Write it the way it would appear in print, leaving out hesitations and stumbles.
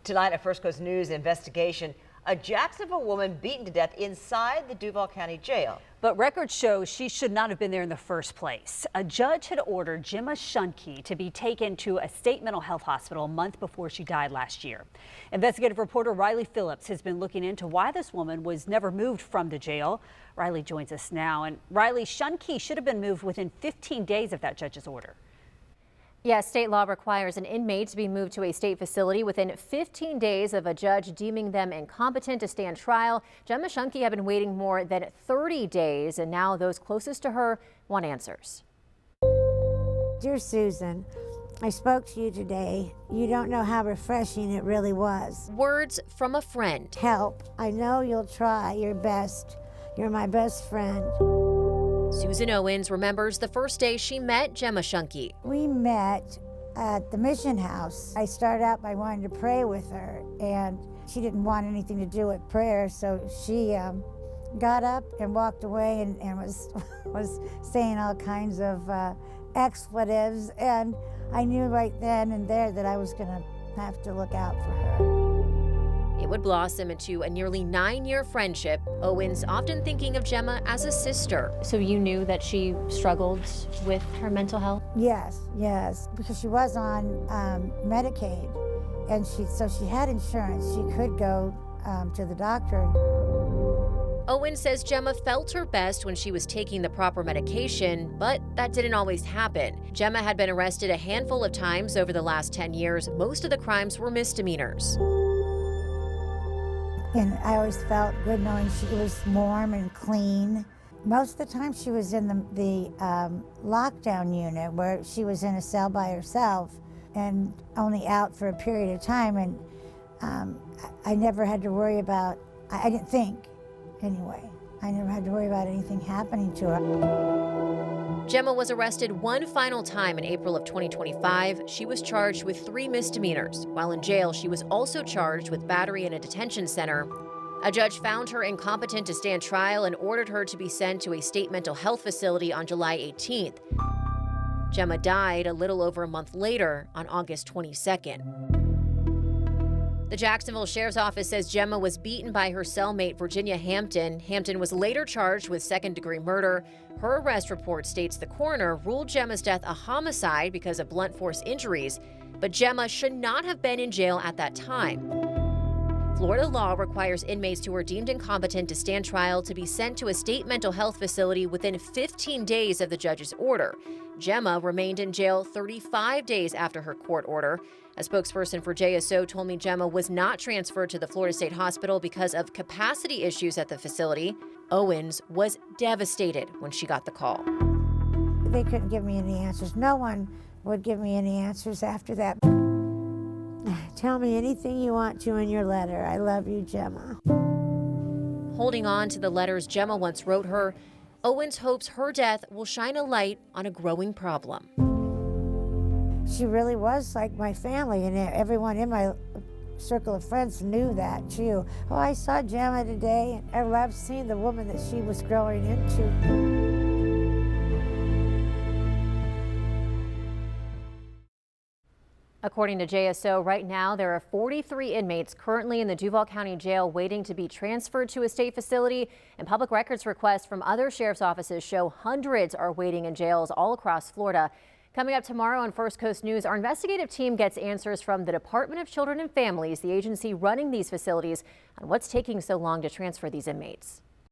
Tonight, a First Coast News investigation. A Jacksonville woman beaten to death inside the Duval County jail. But records show she should not have been there in the first place. A judge had ordered Jema Schunke to be taken to a state mental health hospital a month before she died last year. Investigative reporter Riley Phillips has been looking into why this woman was never moved from the jail. Riley joins us now. And Riley, Shunky should have been moved within 15 days of that judge's order. Yes, state law requires an inmate to be moved to a state facility within 15 days of a judge deeming them incompetent to stand trial. Jema Schunke had been waiting more than 30 days, and now those closest to her want answers. Dear Susan, I spoke to you today. You don't know how refreshing it really was. Words from a friend. Help. I know you'll try your best. You're my best friend. Susan Owens remembers the first day she met Jema Schunke. We met at the mission house. I started out by wanting to pray with her, and she didn't want anything to do with prayer, so she got up and walked away and was saying all kinds of expletives, and I knew right then and there that I was going to have to look out for her. It would blossom into a nearly 9-year friendship, Owens often thinking of Gemma as a sister. So you knew that she struggled with her mental health? Yes, because she was on Medicaid, and so she had insurance. She could go to the doctor. Owens says Gemma felt her best when she was taking the proper medication, but that didn't always happen. Gemma had been arrested a handful of times over the last 10 years. Most of the crimes were misdemeanors. And I always felt good knowing she was warm and clean. Most of the time she was in the lockdown unit where she was in a cell by herself and only out for a period of time. And I never had to worry about, I didn't think anyway, I never had to worry about anything happening to her. Gemma was arrested one final time in April of 2025. She was charged with 3 misdemeanors. While in jail, she was also charged with battery in a detention center. A judge found her incompetent to stand trial and ordered her to be sent to a state mental health facility on July 18th. Gemma died a little over a month later on August 22nd. The Jacksonville Sheriff's Office says Gemma was beaten by her cellmate, Virginia Hampton. Hampton was later charged with second-degree murder. Her arrest report states the coroner ruled Gemma's death a homicide because of blunt force injuries, but Gemma should not have been in jail at that time. Florida law requires inmates who are deemed incompetent to stand trial to be sent to a state mental health facility within 15 days of the judge's order. Gemma remained in jail 35 days after her court order. A spokesperson for JSO told me Gemma was not transferred to the Florida State Hospital because of capacity issues at the facility. Owens was devastated when she got the call. They couldn't give me any answers. No one would give me any answers after that. Tell me anything you want to in your letter. I love you, Gemma. Holding on to the letters Gemma once wrote her, Owens hopes her death will shine a light on a growing problem. She really was like my family, and everyone in my circle of friends knew that too. Oh, I saw Gemma today, and I loved seeing the woman that she was growing into. According to JSO, right now there are 43 inmates currently in the Duval County Jail waiting to be transferred to a state facility, and public records requests from other sheriff's offices show hundreds are waiting in jails all across Florida. Coming up tomorrow on First Coast News, our investigative team gets answers from the Department of Children and Families, the agency running these facilities, on what's taking so long to transfer these inmates.